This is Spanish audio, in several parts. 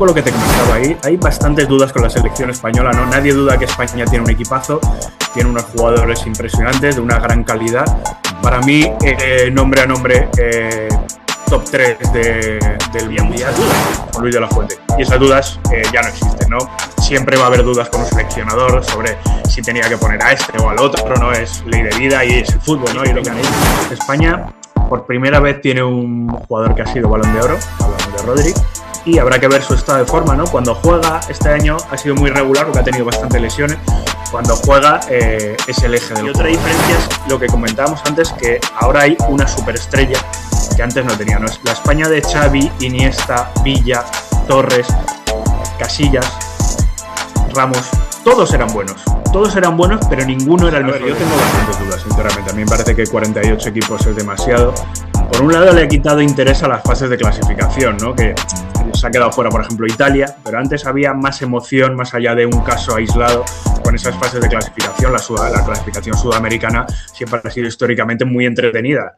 poco lo que te comentaba, hay bastantes dudas con la selección española, ¿no? Nadie duda que España tiene un equipazo, tiene unos jugadores impresionantes, de una gran calidad. Para mí, nombre a nombre, top 3 del Mundial, con Luis de la Fuente. Y esas dudas ya no existen, ¿no? Siempre va a haber dudas con un seleccionador sobre si tenía que poner a este o al otro, ¿no? Es ley de vida y es el fútbol, ¿no? Y lo que han hecho. España, por primera vez, tiene un jugador que ha sido Balón de Oro, hablamos de Rodri, y habrá que ver su estado de forma, ¿no? Cuando juega, este año ha sido muy regular porque ha tenido bastantes lesiones. Cuando juega es el eje del juego. Y otra diferencia es lo que comentábamos antes, que ahora hay una superestrella que antes no tenía, ¿no? Es la España de Xavi, Iniesta, Villa, Torres, Casillas, Ramos, todos eran buenos, pero ninguno era el mejor. Yo tengo bastantes dudas, sinceramente. A mí me parece que 48 equipos es demasiado. Por un lado, le ha quitado interés a las fases de clasificación, ¿no? Que se ha quedado fuera, por ejemplo, Italia, pero antes había más emoción, más allá de un caso aislado, con esas fases de clasificación. La clasificación sudamericana siempre ha sido históricamente muy entretenida.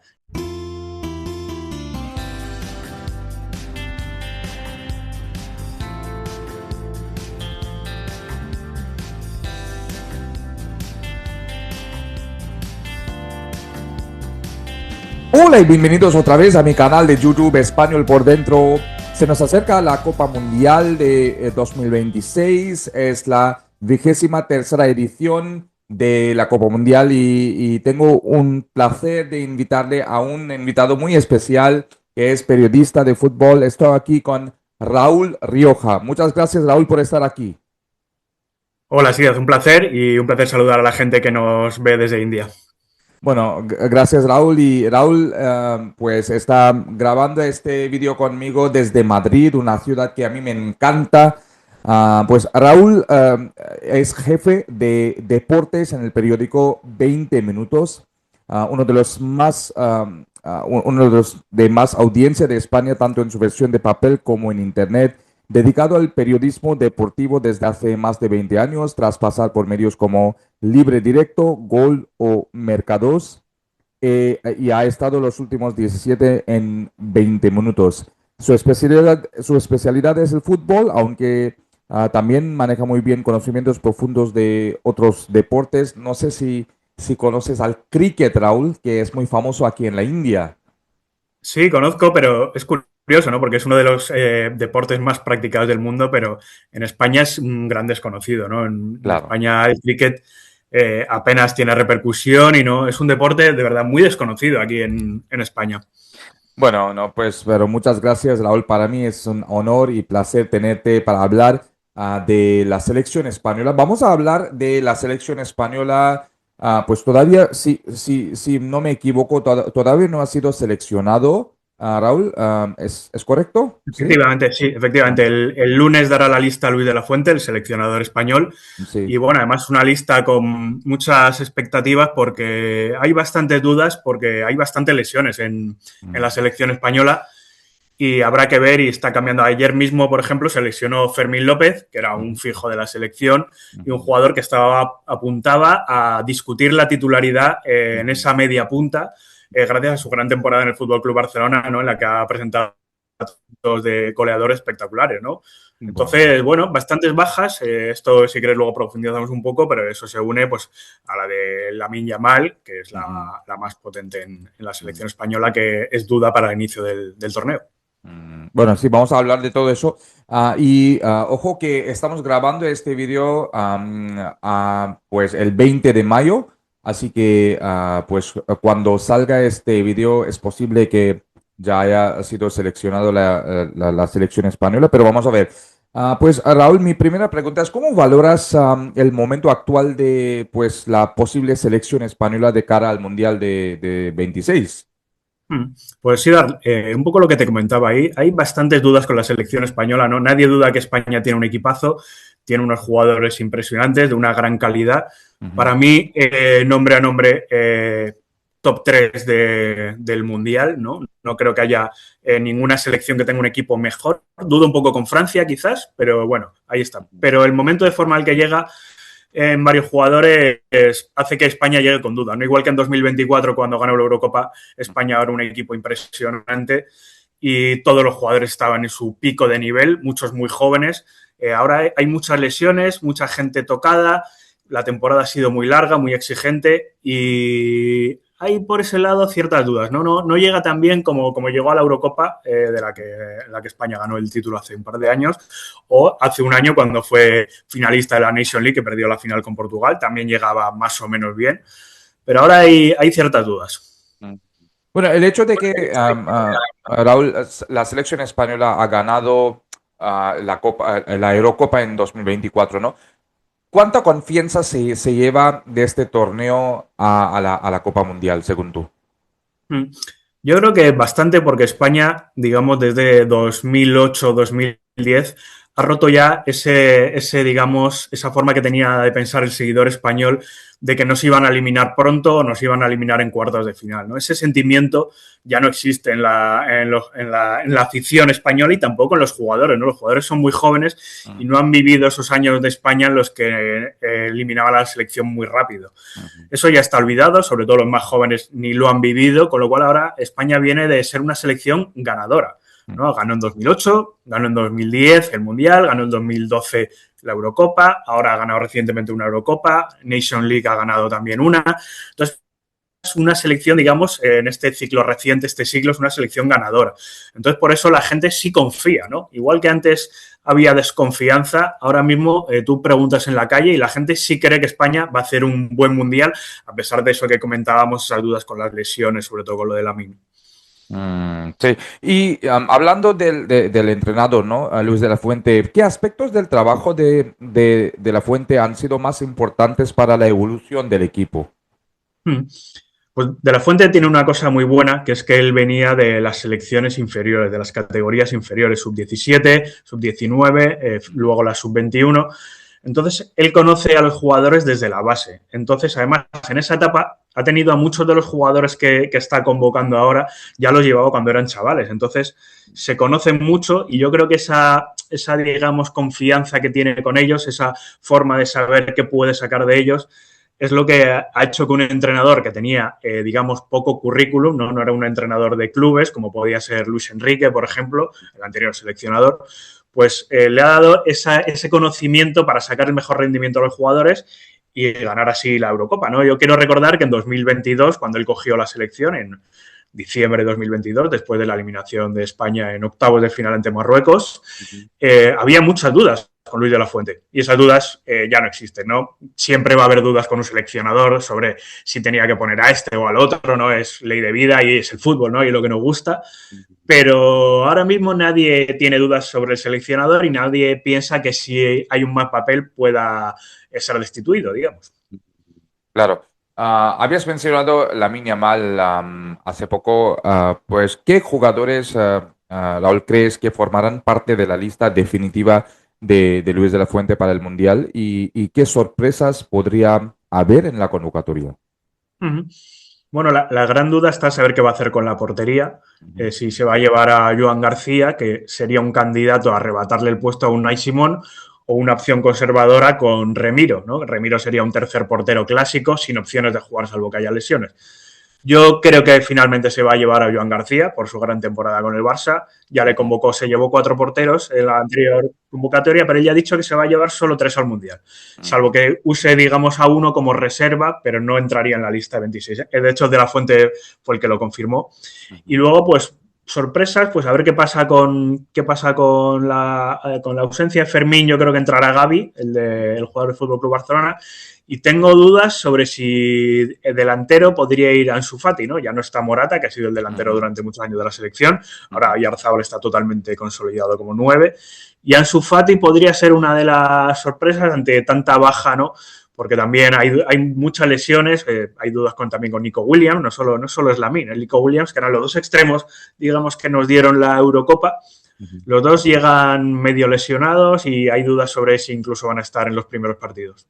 Hola y bienvenidos otra vez a mi canal de YouTube Español por Dentro. Se nos acerca la Copa Mundial de 2026, es la 23ª edición de la Copa Mundial y tengo un placer de invitarle a un invitado muy especial que es periodista de fútbol. Estoy aquí con Raúl Rioja. Muchas gracias, Raúl, por estar aquí. Hola, sí, es un placer y un placer saludar a la gente que nos ve desde India. Bueno, gracias Raúl. Y Raúl pues está grabando este vídeo conmigo desde Madrid, una ciudad que a mí me encanta. Pues Raúl es jefe de deportes en el periódico 20 Minutos, uno de los de más audiencia de España, tanto en su versión de papel como en internet, dedicado al periodismo deportivo desde hace más de 20 años, tras pasar por medios como Libre Directo, Gol o Mercados, y ha estado los últimos 17 en 20 minutos. Su especialidad es el fútbol, aunque también maneja muy bien conocimientos profundos de otros deportes. No sé si conoces al cricket, Raúl, que es muy famoso aquí en la India. Sí, conozco, pero es curioso, ¿no? Porque es uno de los deportes más practicados del mundo, pero en España es un gran desconocido, ¿no? En Claro. España el cricket apenas tiene repercusión y no es un deporte de verdad muy desconocido aquí en España. Bueno, no, pues, pero muchas gracias, Raúl. Para mí es un honor y placer tenerte para hablar de la selección española. Vamos a hablar de la selección española. Pues todavía, si no me equivoco, todavía no ha sido seleccionado, Raúl. ¿Es correcto? ¿Sí? Efectivamente, sí, efectivamente. El lunes dará la lista Luis de la Fuente, el seleccionador español. Sí. Y bueno, además una lista con muchas expectativas porque hay bastantes dudas, porque hay bastantes lesiones en la selección española y habrá que ver y está cambiando. Ayer mismo, por ejemplo, se lesionó Fermín López, que era un fijo de la selección y un jugador que apuntaba a discutir la titularidad en esa media punta, gracias a su gran temporada en el Fútbol Club Barcelona, ¿no? En la que ha presentado de goleadores espectaculares, ¿no? Bueno. Entonces, bueno, bastantes bajas. Esto, si quieres, luego profundizamos un poco, pero eso se une pues a la de Lamine Yamal, que es la más potente en la selección española, que es duda para el inicio del torneo. Bueno, sí, vamos a hablar de todo eso. Ojo que estamos grabando este video pues el 20 de mayo, así que pues cuando salga este video es posible que ya haya sido seleccionado la selección española, pero vamos a ver. Pues Raúl, mi primera pregunta es, ¿cómo valoras el momento actual de pues la posible selección española de cara al Mundial de 26? Pues sí, un poco lo que te comentaba ahí. Hay bastantes dudas con la selección española, ¿no? Nadie duda que España tiene un equipazo, tiene unos jugadores impresionantes, de una gran calidad. Ujú. Para mí, nombre a nombre, top 3 del Mundial, ¿no? No creo que haya ninguna selección que tenga un equipo mejor. Dudo un poco con Francia, quizás, pero bueno, ahí está. Pero el momento de forma al que llega en varios jugadores hace que España llegue con duda, ¿no? Igual que en 2024 cuando ganó la Eurocopa, España era un equipo impresionante y todos los jugadores estaban en su pico de nivel, muchos muy jóvenes. Ahora hay muchas lesiones, mucha gente tocada, la temporada ha sido muy larga, muy exigente y hay por ese lado ciertas dudas. No llega tan bien como llegó a la Eurocopa, de la que España ganó el título hace un par de años, o hace un año cuando fue finalista de la Nation League, que perdió la final con Portugal, también llegaba más o menos bien. Pero ahora hay ciertas dudas. Bueno, el hecho de que, Raúl, la selección española ha ganado la Eurocopa en 2024, ¿no? ¿Cuánta confianza se lleva de este torneo a la Copa Mundial, según tú? Yo creo que bastante, porque España, digamos, desde 2008-2010 ha roto ya digamos, esa forma que tenía de pensar el seguidor español de que nos iban a eliminar pronto o nos iban a eliminar en cuartos de final, ¿no? Ese sentimiento ya no existe en la afición española y tampoco en los jugadores, ¿no? Los jugadores son muy jóvenes y no han vivido esos años de España en los que eliminaban a la selección muy rápido. Eso ya está olvidado, sobre todo los más jóvenes ni lo han vivido, con lo cual ahora España viene de ser una selección ganadora, ¿no? Ganó en 2008, ganó en 2010 el Mundial, ganó en 2012 la Eurocopa, ahora ha ganado recientemente una Eurocopa, Nation League ha ganado también una. Entonces, es una selección, digamos, en este ciclo reciente, este siglo, es una selección ganadora. Entonces, por eso la gente sí confía, ¿no? Igual que antes había desconfianza, ahora mismo tú preguntas en la calle y la gente sí cree que España va a hacer un buen Mundial, a pesar de eso que comentábamos, esas dudas con las lesiones, sobre todo con lo de Lamine. Sí, y hablando del entrenador, ¿no? Luis de la Fuente, ¿qué aspectos del trabajo de la Fuente han sido más importantes para la evolución del equipo? Pues De la Fuente tiene una cosa muy buena, que es que él venía de las selecciones inferiores, de las categorías inferiores, sub-17, sub-19, luego la sub-21. Entonces, él conoce a los jugadores desde la base. Entonces, además, en esa etapa ha tenido a muchos de los jugadores que está convocando ahora, ya los llevaba cuando eran chavales. Entonces, se conocen mucho y yo creo que digamos, confianza que tiene con ellos, esa forma de saber qué puede sacar de ellos, es lo que ha hecho que un entrenador que tenía, digamos, poco currículum, ¿no? No era un entrenador de clubes, como podía ser Luis Enrique, por ejemplo, el anterior seleccionador, pues le ha dado ese conocimiento para sacar el mejor rendimiento a los jugadores y ganar así la Eurocopa, ¿no? Yo quiero recordar que en 2022, cuando él cogió la selección, en diciembre de 2022, después de la eliminación de España en octavos de final ante Marruecos, había muchas dudas con Luis de la Fuente y esas dudas ya no existen, ¿no? Siempre va a haber dudas con un seleccionador sobre si tenía que poner a este o al otro, ¿no? Es ley de vida y es el fútbol, ¿no? Y es lo que nos gusta, pero ahora mismo nadie tiene dudas sobre el seleccionador y nadie piensa que si hay un mal papel pueda ser destituido, digamos. Claro. Habías mencionado Lamine Yamal hace poco. Pues, ¿qué jugadores, Raúl, crees que formarán parte de la lista definitiva de Luis de la Fuente para el Mundial? ¿Y qué sorpresas podría haber en la convocatoria? Uh-huh. Bueno, la gran duda está saber qué va a hacer con la portería. Si se va a llevar a Joan García, que sería un candidato a arrebatarle el puesto a Unai Simón, o una opción conservadora con Remiro, ¿no? Remiro sería un tercer portero clásico sin opciones de jugar salvo que haya lesiones. Yo creo que finalmente se va a llevar a Joan García por su gran temporada con el Barça. Ya le convocó, se llevó 4 porteros en la anterior convocatoria, pero él ya ha dicho que se va a llevar solo 3 al Mundial. Salvo que use, digamos, a uno como reserva, pero no entraría en la lista de 26. De hecho, De la Fuente fue el que lo confirmó. Y luego, pues, sorpresas, pues a ver qué pasa con la ausencia de Fermín. Yo creo que entrará Gavi, el jugador del FC Barcelona, y tengo dudas sobre si el delantero podría ir a Ansu Fati, ¿no? Ya no está Morata, que ha sido el delantero durante muchos años de la selección, ahora Oyarzabal está totalmente consolidado como 9, y Ansu Fati podría ser una de las sorpresas ante tanta baja, ¿no? Porque también hay muchas lesiones, hay dudas también con Nico Williams, no solo es Lamine, el Nico Williams, que eran los dos extremos, digamos, que nos dieron la Eurocopa. Los dos llegan medio lesionados y hay dudas sobre si incluso van a estar en los primeros partidos.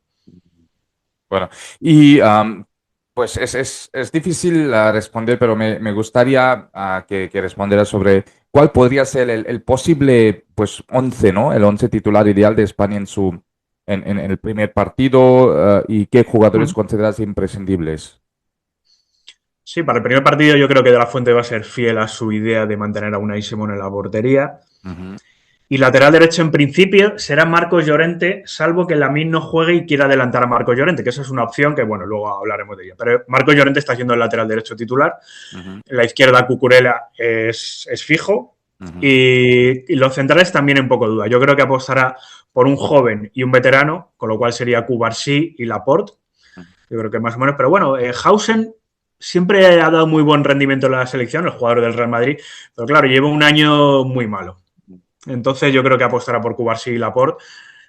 Bueno, y pues es difícil responder, pero me gustaría que respondieras sobre cuál podría ser el posible, pues, 11, ¿no? El 11 titular ideal de España en el primer partido, y qué jugadores consideras imprescindibles. Sí, para el primer partido yo creo que De La Fuente va a ser fiel a su idea de mantener a Unai Simón en la portería. Ujú. Y lateral derecho, en principio, será Marcos Llorente, salvo que Lamine no juegue y quiera adelantar a Marcos Llorente, que esa es una opción que, bueno, luego hablaremos de ella. Pero Marcos Llorente está siendo el lateral derecho titular. Ujú. En la izquierda, Cucurella es fijo. Ujú. Y los centrales también en poco duda. Yo creo que apostará por un joven y un veterano, con lo cual sería Cubarsí y Laporte. Yo creo que más o menos. Pero bueno, Hausen siempre ha dado muy buen rendimiento en la selección, el jugador del Real Madrid. Pero claro, lleva un año muy malo. Entonces yo creo que apostará por Cubarsí y Laporte,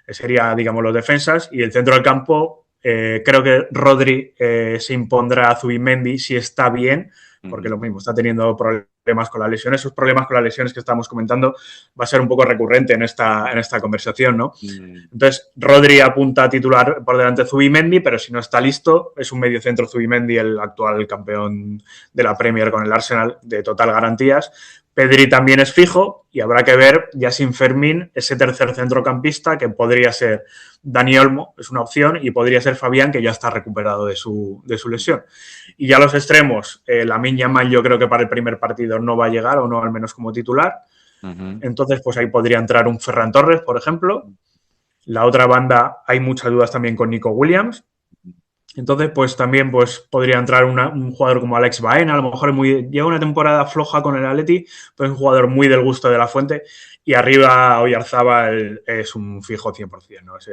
sería, digamos, los defensas. Y el centro del campo, creo que Rodri se impondrá a Zubimendi si está bien, porque lo mismo, está teniendo problemas con las lesiones. Esos problemas con las lesiones que estamos comentando va a ser un poco recurrente en esta conversación, ¿no? Mm. Entonces, Rodri apunta a titular por delante de Zubimendi, pero si no está listo, es un mediocentro Zubimendi, el actual campeón de la Premier con el Arsenal, de total garantías. Pedri también es fijo y habrá que ver ya sin Fermín ese tercer centrocampista que podría ser Dani Olmo, es una opción, y podría ser Fabián, que ya está recuperado de su lesión. Y ya los extremos, Lamine Yamal yo creo que para el primer partido no va a llegar, o no al menos como titular. Ujú. Entonces, pues ahí podría entrar un Ferran Torres, por ejemplo. La otra banda, hay muchas dudas también con Nico Williams. Entonces, pues también pues, podría entrar un jugador como Alex Baena, a lo mejor lleva una temporada floja con el Atleti, pero es un jugador muy del gusto de La Fuente. Y arriba Oyarzábal es un fijo 100%, ¿no? Ese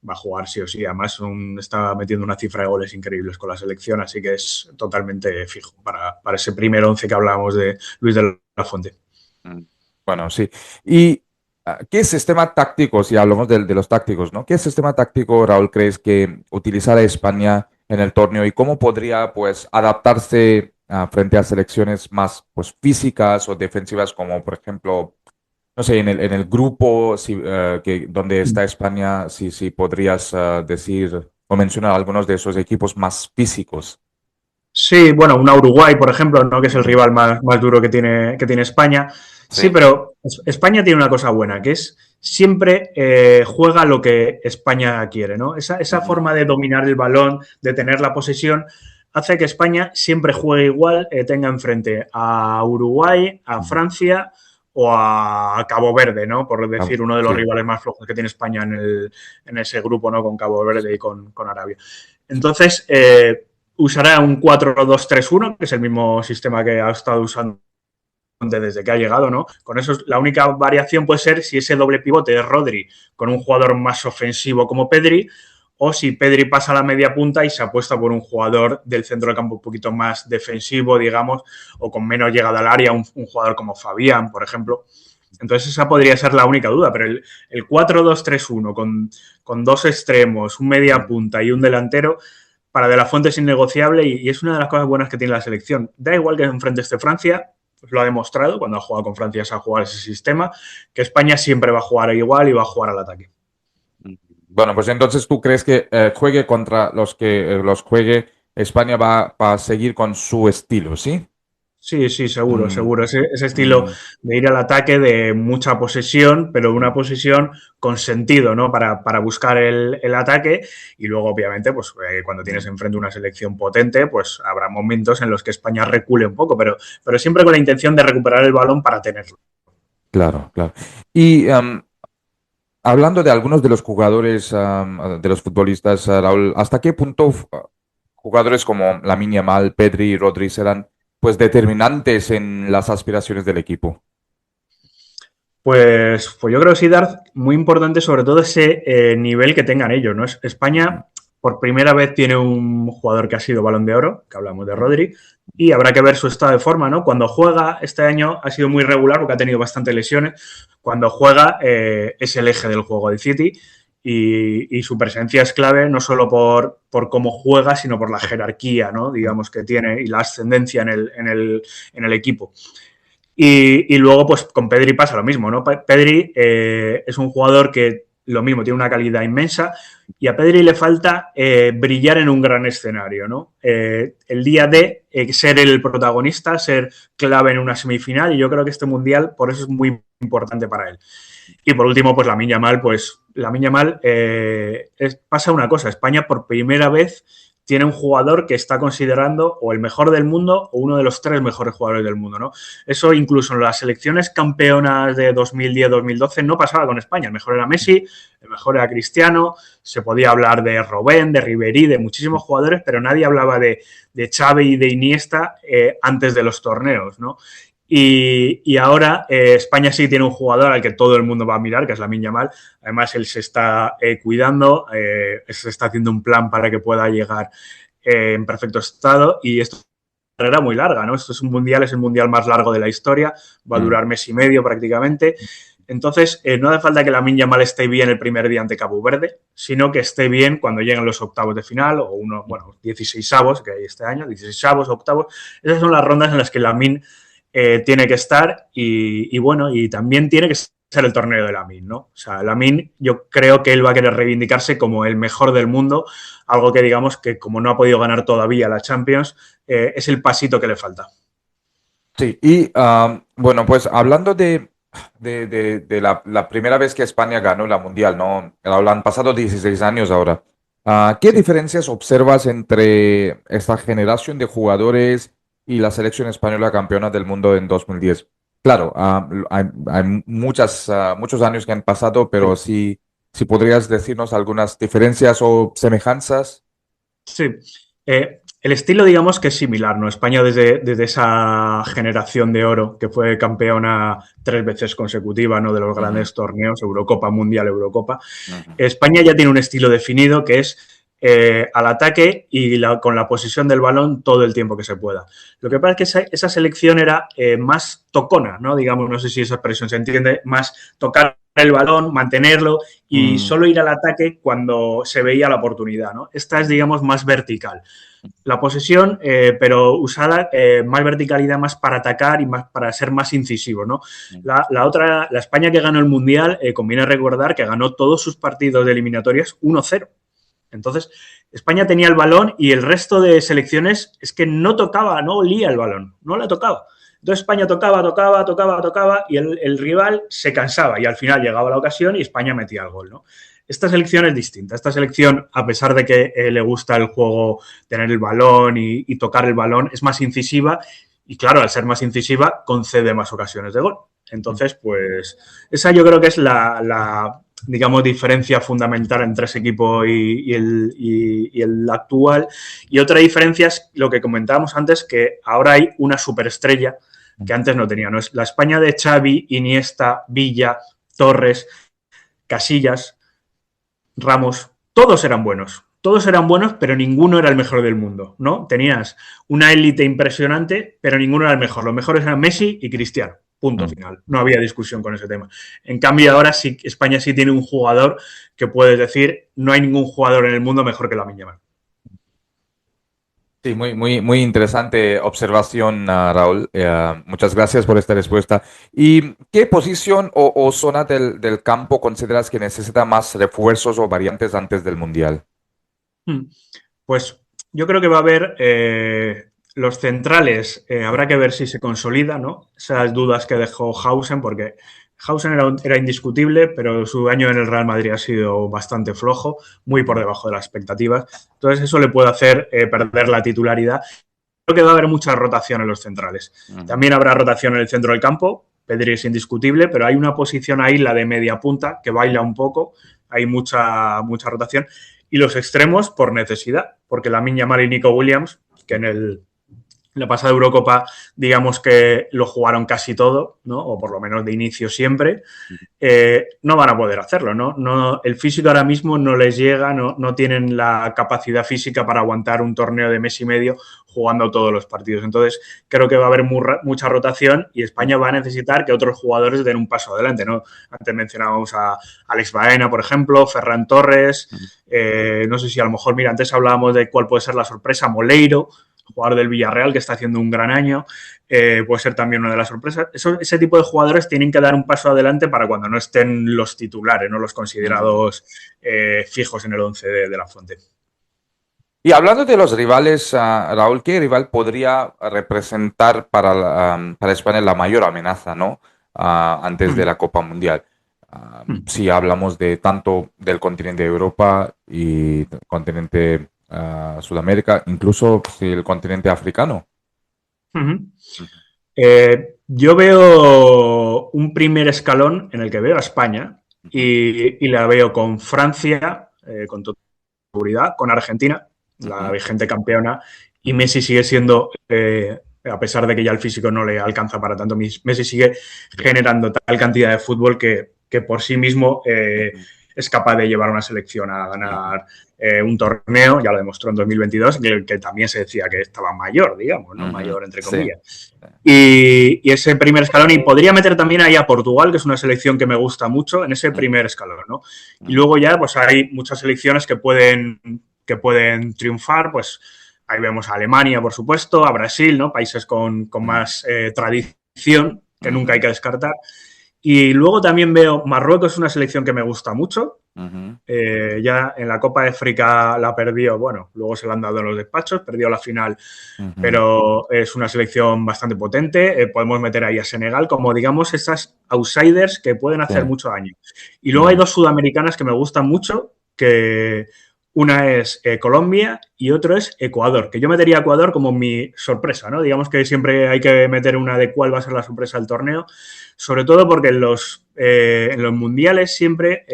va a jugar sí o sí. Además, está metiendo una cifra de goles increíbles con la selección, así que es totalmente fijo para ese primer 11 que hablábamos de Luis de La Fuente. Mm. Bueno, sí. ¿Y qué sistema táctico, si hablamos de los tácticos, ¿no? ¿Qué sistema táctico, Raúl, crees que utilizará España en el torneo y cómo podría, pues, adaptarse frente a selecciones más, pues, físicas o defensivas, como, por ejemplo, no sé, en el grupo donde está España, si podrías decir o mencionar algunos de esos equipos más físicos? Sí, bueno, una Uruguay, por ejemplo, ¿no? Que es el Ujú. rival más duro que tiene España. Sí, Sí. pero España tiene una cosa buena, que es siempre juega lo que España quiere, ¿no? Esa Ujú. forma de dominar el balón, de tener la posesión, hace que España siempre juegue igual, tenga enfrente a Uruguay, a Ujú. Francia o a Cabo Verde, ¿no? Por decir uno de los Sí, rivales más flojos que tiene España en ese grupo, ¿no? Con Cabo Verde y sí, con Arabia. sí. Entonces, usará un 4-2-3-1, que es el mismo sistema que ha estado usando desde que ha llegado, ¿no? Con eso la única variación puede ser si ese doble pivote es Rodri con un jugador más ofensivo como Pedri, o si Pedri pasa a la media punta y se apuesta por un jugador del centro del campo un poquito más defensivo, digamos, o con menos llegada al área, un jugador como Fabián, por ejemplo. Entonces esa podría ser la única duda, pero el 4-2-3-1 con dos extremos, un media punta y un delantero, para De La Fuente es innegociable y es una de las cosas buenas que tiene la selección. Da igual que enfrente esté Francia, pues lo ha demostrado, cuando ha jugado con Francia se ha jugado ese sistema, que España siempre va a jugar igual y va a jugar al ataque. Bueno, pues entonces tú crees que juegue contra los que los juegue, España va a seguir con su estilo, ¿sí? Sí, sí, seguro, Mm. seguro. Ese estilo Mm. de ir al ataque de mucha posesión, pero una Mm. posesión con sentido, ¿no? Para buscar el ataque y luego, obviamente, pues cuando tienes Mm. enfrente una selección potente, pues habrá momentos en los que España recule un poco, pero siempre con la intención de recuperar el balón para tenerlo. Claro, claro. Y hablando de algunos de los jugadores, de los futbolistas, Raúl, ¿hasta qué punto jugadores como Lamine Yamal, Pedri y Rodri serán pues determinantes en las aspiraciones del equipo? Pues yo creo que sí, Darth, muy importante sobre todo ese nivel que tengan ellos, ¿no? Ujú. España por primera vez tiene un jugador que ha sido Balón de Oro, que hablamos de Rodri, y habrá que ver su estado de forma, ¿no? Cuando juega, este año ha sido muy regular porque ha tenido bastantes lesiones. Cuando juega es el eje del juego del City y su presencia es clave no solo por cómo juega, sino por la jerarquía, ¿no? Digamos que tiene y la ascendencia en el equipo. Y luego, pues con Pedri pasa lo mismo, ¿no? Pedri es un jugador que lo mismo, tiene una calidad inmensa y a Pedri le falta brillar en un gran escenario, ¿no? El día de ser el protagonista, ser clave en una semifinal y yo creo que este mundial por eso es muy importante para él. Y por último, pues Lamine Yamal, pasa una cosa, España por primera vez tiene un jugador que está considerando o el mejor del mundo o uno de los 3 mejores jugadores del mundo, ¿no? Eso incluso en las selecciones campeonas de 2010-2012 no pasaba con España. El mejor era Messi, el mejor era Cristiano, se podía hablar de Robben, de Ribéry, de muchísimos jugadores, pero nadie hablaba de Xavi y de Iniesta antes de los torneos, ¿no? Y ahora España sí tiene un jugador al que todo el mundo va a mirar, que es Lamine Yamal. Además, él se está cuidando, se está haciendo un plan para que pueda llegar en perfecto estado. Y esto es una carrera muy larga, ¿no? Esto es un mundial, es el mundial más largo de la historia, va a durar mes y medio prácticamente. Entonces, no hace falta que Lamine Yamal esté bien el primer día ante Cabo Verde, sino que esté bien cuando lleguen los octavos de final o 16avos, que hay este año, 16avos, octavos. Esas son las rondas en las que Lamine tiene que estar y bueno, y también tiene que ser el torneo de Lamine, ¿no? O sea, Lamine, yo creo que él va a querer reivindicarse como el mejor del mundo, algo que digamos que como no ha podido ganar todavía la Champions, es el pasito que le falta. Sí, y bueno, pues hablando de la primera vez que España ganó la Mundial, ¿no? Han pasado 16 años ahora. ¿Qué Sí. diferencias observas entre esta generación de jugadores y la selección española campeona del mundo en 2010? Claro, hay muchos años que han pasado, pero si podrías decirnos algunas diferencias o semejanzas. Sí. El estilo, digamos que es similar, ¿no? España desde esa generación de oro que fue campeona 3 veces consecutiva, ¿no? De los Ujú, grandes torneos, Eurocopa, Mundial, Eurocopa. ujú, España ya tiene un estilo definido que es al ataque y con la posesión del balón todo el tiempo que se pueda. Lo que pasa es que esa selección era más tocona, ¿no? Digamos, no sé si esa expresión se entiende, más tocar el balón, mantenerlo y mm, solo ir al ataque cuando se veía la oportunidad, ¿no? Esta es, digamos, más vertical. La posesión, pero usada más verticalidad, más para atacar y más para ser más incisivo, ¿no? mm, La otra, la España que ganó el Mundial, conviene recordar que ganó todos sus partidos de eliminatorias 1-0. Entonces, España tenía el balón y el resto de selecciones es que no tocaba, no olía el balón, no la tocaba. Entonces España tocaba y el rival se cansaba y al final llegaba la ocasión y España metía el gol, ¿no? Esta selección es distinta. Esta selección, a pesar de que le gusta el juego, tener el balón y tocar el balón, es más incisiva y claro, al ser más incisiva, concede más ocasiones de gol. Entonces, pues esa yo creo que es la digamos, diferencia fundamental entre ese equipo y el actual. Y otra diferencia es lo que comentábamos antes, que ahora hay una superestrella que antes no tenía. ¿No? Es la España de Xavi, Iniesta, Villa, Torres, Casillas, Ramos, todos eran buenos. Todos eran buenos, pero ninguno era el mejor del mundo, ¿no? Tenías una élite impresionante, pero ninguno era el mejor. Los mejores eran Messi y Cristiano. Punto mm. final. No había discusión con ese tema. En cambio, ahora sí, España sí tiene un jugador que puedes decir, no hay ningún jugador en el mundo mejor que Lamine Yamal. Sí, muy interesante observación, Raúl. Muchas gracias por esta respuesta. ¿Y qué posición o zona del campo consideras que necesita más refuerzos o variantes antes del Mundial? Pues yo creo que va a haber los centrales, habrá que ver si se consolida, ¿no? Esas dudas que dejó Hausen, porque Hausen era indiscutible, pero su año en el Real Madrid ha sido bastante flojo, muy por debajo de las expectativas. Entonces eso le puede hacer perder la titularidad. Creo que va a haber mucha rotación en los centrales. Ujú. También habrá rotación en el centro del campo. Pedri es indiscutible, pero hay una posición ahí, la de media punta, que baila un poco. Hay mucha rotación. Y los extremos por necesidad, porque Lamine Yamal y Nico Williams, que la pasada Eurocopa, digamos que lo jugaron casi todo, ¿no? O por lo menos de inicio siempre, no van a poder hacerlo, ¿no? El físico ahora mismo no les llega, no tienen la capacidad física para aguantar un torneo de mes y medio jugando todos los partidos. Entonces, creo que va a haber mucha rotación y España va a necesitar que otros jugadores den un paso adelante, ¿no? Antes mencionábamos a Alex Baena, por ejemplo, Ferran Torres, no sé si a lo mejor, mira, antes hablábamos de cuál puede ser la sorpresa, Moleiro, jugador del Villarreal que está haciendo un gran año, puede ser también una de las sorpresas. Ese tipo de jugadores tienen que dar un paso adelante para cuando no estén los titulares, no los considerados fijos en el 11 de la Fuente. Y hablando de los rivales, Raúl, ¿qué rival podría representar para España la mayor amenaza, ¿no? Antes de Hmm. la Copa Mundial. Hmm. Si hablamos de tanto del continente de Europa y del continente Sudamérica, incluso sí, el continente africano. Ujú. Yo veo un primer escalón en el que veo a España Ujú, y la veo con Francia, con toda seguridad, con Argentina, la ujú, vigente campeona, y Messi sigue siendo, a pesar de que ya el físico no le alcanza para tanto, Messi sigue generando tal cantidad de fútbol que por sí mismo ujú, es capaz de llevar a una selección a ujú, ganar un torneo, ya lo demostró en 2022, que también se decía que estaba mayor, digamos, ¿no? ujú. Mayor entre Sí. comillas. Y ese primer escalón, y podría meter también ahí a Portugal, que es una selección que me gusta mucho, en ese Ujú, primer escalón, ¿no? Y ujú, luego ya, pues hay muchas selecciones que pueden triunfar, pues ahí vemos a Alemania, por supuesto, a Brasil, ¿no? Países con más tradición, que nunca hay ujú, que descartar. Y luego también veo Marruecos, es una selección que me gusta mucho, ujú, ya en la Copa de África la perdió, bueno, luego se la han dado en los despachos, perdió la final, ujú, pero es una selección bastante potente. Podemos meter ahí a Senegal como, digamos, esas outsiders que pueden sí. hacer mucho daño. Y luego hay Ujú, dos sudamericanas que me gustan mucho, que una es Colombia y otro es Ecuador, que yo metería a Ecuador como mi sorpresa, ¿no? Digamos que siempre hay que meter una de cuál va a ser la sorpresa del torneo, sobre todo porque en los mundiales siempre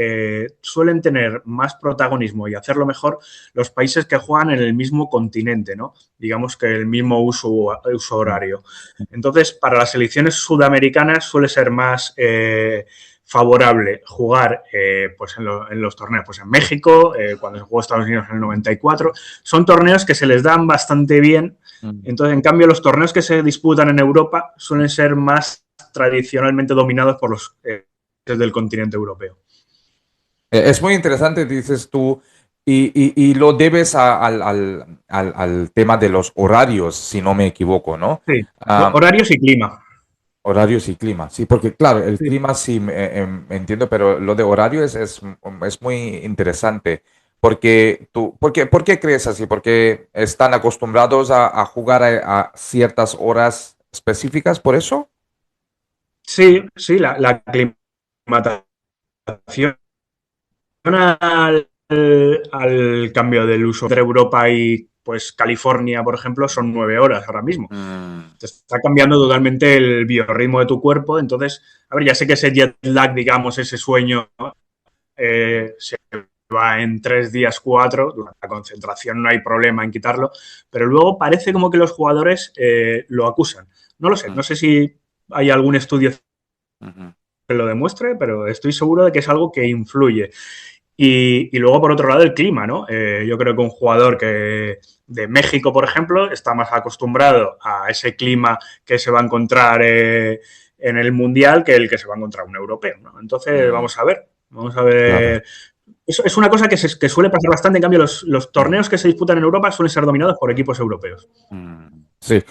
suelen tener más protagonismo y hacerlo mejor los países que juegan en el mismo continente, ¿no? Digamos que el mismo uso horario. Entonces, para las selecciones sudamericanas suele ser más favorable jugar pues en los torneos, pues en México, cuando se jugó Estados Unidos en el 94. Son torneos que se les dan bastante bien. ujú. Entonces, en cambio, los torneos que se disputan en Europa suelen ser más tradicionalmente dominados por los del continente europeo. Es muy interesante, dices tú, y lo debes al tema de los horarios, si no me equivoco, ¿no? Sí, Ah, horarios y clima. horarios y clima, sí, porque claro, el Sí. clima sí entiendo, pero lo de horario es muy interesante. Porque ¿por qué crees así? ¿Porque están acostumbrados a jugar a ciertas horas específicas por eso? Sí, sí, la aclimatación al cambio del uso entre Europa y pues California, por ejemplo, son 9 horas ahora mismo. Mm, Te está cambiando totalmente el biorritmo de tu cuerpo. Entonces, a ver, ya sé que ese jet lag, digamos, ese sueño, ¿no? Se va en 3 días, 4, durante la concentración no hay problema en quitarlo, pero luego parece como que los jugadores lo acusan. No mm, sé si hay algún estudio ujú, que lo demuestre, pero estoy seguro de que es algo que influye. Y luego, por otro lado, el clima, ¿no? Yo creo que un jugador que de México, por ejemplo, está más acostumbrado a ese clima que se va a encontrar en el Mundial que el que se va a encontrar un europeo, ¿no? Entonces, mm, vamos a ver. Vamos a claro. ver. Eso es una cosa que suele pasar bastante. En cambio, los Mm. torneos que se disputan en Europa suelen ser dominados por equipos europeos. Sí.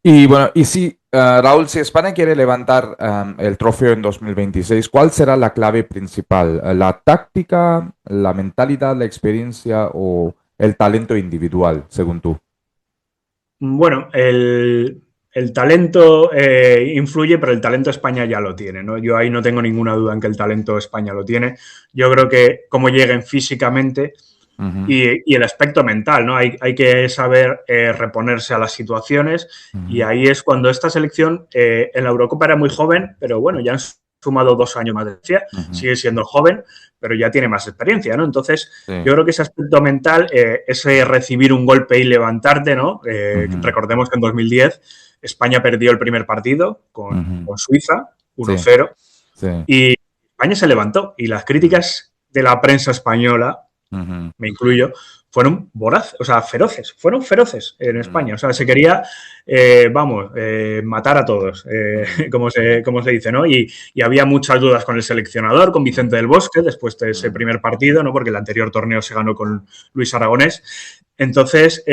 Y bueno, y si Raúl, si España quiere levantar el trofeo en 2026, ¿cuál será la clave principal? ¿La táctica, la mentalidad, la experiencia o el talento individual, según tú? Bueno, el talento influye, pero el talento España ya lo tiene, ¿no? Yo ahí no tengo ninguna duda en que el talento España lo tiene. Yo creo que como lleguen físicamente Ujú, y el aspecto mental, ¿no? Hay que saber reponerse a las situaciones y ujú, ahí es cuando esta selección en la Eurocopa era muy joven, pero bueno, ya han sumado 2 años más de experiencia, ujú. sigue siendo joven, pero ya tiene más experiencia, ¿no? Entonces, Sí. yo creo que ese aspecto mental, ese recibir un golpe y levantarte, ¿no? Ujú, Recordemos que en 2010 España perdió el primer partido ujú. con Suiza, Sí, 1-0, sí. y España se levantó. Y las Mm, críticas de la prensa española, ujú, me incluyo, fueron voraces, o sea, feroces, fueron feroces en España. mm, O sea, se quería, matar a todos, mm, como se dice, ¿no? Y había muchas dudas con el seleccionador, con Vicente del Bosque, después de ese mm, primer partido, ¿no? Porque el anterior torneo se ganó con Luis Aragonés. Entonces,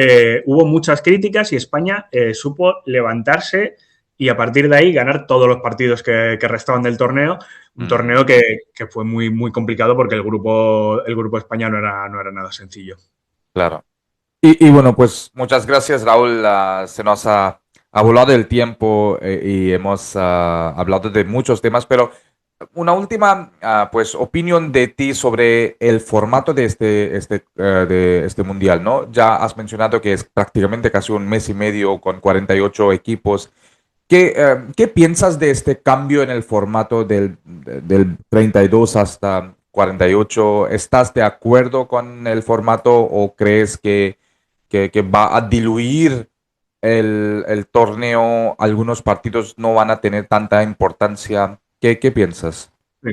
hubo muchas críticas y España supo levantarse y a partir de ahí ganar todos los partidos que restaban del torneo. Un mm, torneo que fue muy, muy complicado porque el grupo de España no era nada sencillo. claro. Y bueno, pues muchas gracias, Raúl. Se nos ha volado el tiempo y hemos hablado de muchos temas, pero una última pues opinión de ti sobre el formato de de este mundial, ¿no? Ya has mencionado que es prácticamente casi un mes y medio con 48 equipos. ¿Qué piensas de este cambio en el formato del 32 hasta 48? ¿Estás de acuerdo con el formato o crees que va a diluir el torneo? Algunos partidos no van a tener tanta importancia. ¿Qué piensas? Sí.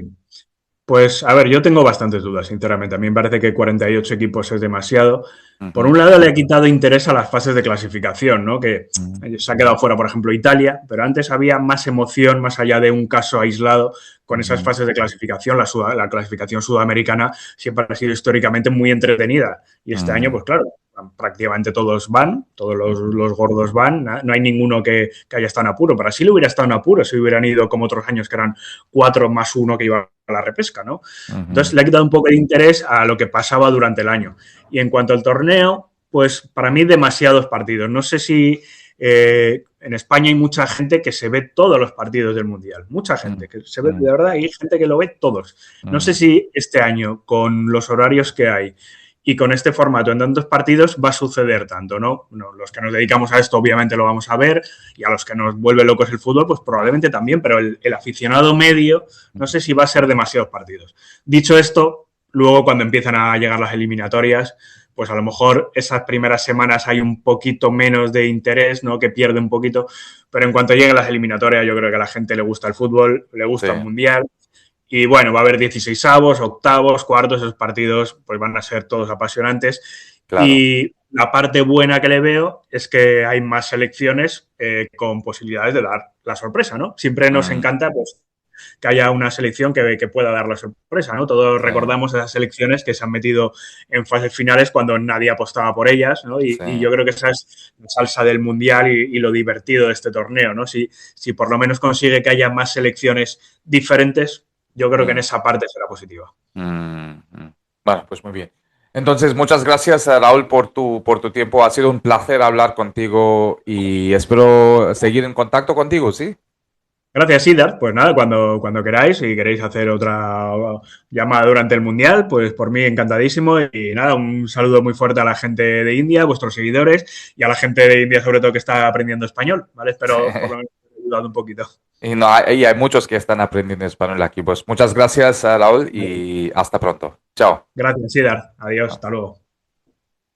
Pues a ver, yo tengo bastantes dudas, sinceramente. A mí me parece que 48 equipos es demasiado. Por Ujú, un lado, le ha quitado interés a las fases de clasificación, ¿no? Que ujú, se ha quedado fuera, por ejemplo, Italia, pero antes había más emoción más allá de un caso aislado con esas ujú, fases de clasificación. La clasificación sudamericana siempre ha sido históricamente muy entretenida. Y este año, ujú, pues claro, prácticamente todos van, todos ujú. los gordos van, no hay ninguno que haya estado en apuro. Brasil hubiera estado en apuro si hubieran ido como otros años que eran 4+1 que iba a la repesca, ¿no? Entonces Ujú, le ha quitado un poco de interés a lo que pasaba durante el año. Y en cuanto al torneo, pues para mí demasiados partidos. No sé si en España hay mucha gente que se ve todos los partidos del Mundial. Mucha gente que se ve, ujú, de verdad, hay gente que lo ve todos. No sé ujú, si este año, con los horarios que hay y con este formato en tantos partidos, va a suceder tanto, ¿no? No, los que nos dedicamos a esto obviamente lo vamos a ver y a los que nos vuelve locos el fútbol, pues probablemente también, pero el aficionado medio no sé si va a ser demasiados partidos. Dicho esto, luego cuando empiezan a llegar las eliminatorias, pues a lo mejor esas primeras semanas hay un poquito menos de interés, ¿no? Que pierde un poquito, pero en cuanto lleguen las eliminatorias, yo creo que a la gente le gusta el fútbol, le sí, gusta el mundial. Y bueno, va a haber 16avos, octavos, cuartos, esos partidos pues van a ser todos apasionantes. claro. Y la parte buena que le veo es que hay más selecciones con posibilidades de dar la sorpresa, ¿no? Siempre nos Mm, encanta pues, que haya una selección que pueda dar la sorpresa, ¿no? Todos sí, recordamos esas selecciones que se han metido en fases finales cuando nadie apostaba por ellas, ¿no? sí. Y yo creo que esa es la salsa del Mundial y lo divertido de este torneo, ¿no? Si por lo menos consigue que haya más selecciones diferentes, yo creo que en Mm, esa parte será positiva. Bueno, pues muy bien. Entonces, muchas gracias, Raúl, por tu tiempo. Ha sido un placer hablar contigo y espero seguir en contacto contigo, ¿sí? Gracias, Idar. Pues nada, cuando queráis, si queréis hacer otra llamada durante el Mundial, pues por mí encantadísimo. Y nada, un saludo muy fuerte a la gente de India, a vuestros seguidores, y a la gente de India sobre todo que está aprendiendo español, ¿vale? Espero por lo menos haber ayudado un poquito. Y no, hay muchos que están aprendiendo español aquí. Pues muchas gracias, Raúl, y hasta pronto. Chao. Gracias, Idar. Adiós, hasta luego.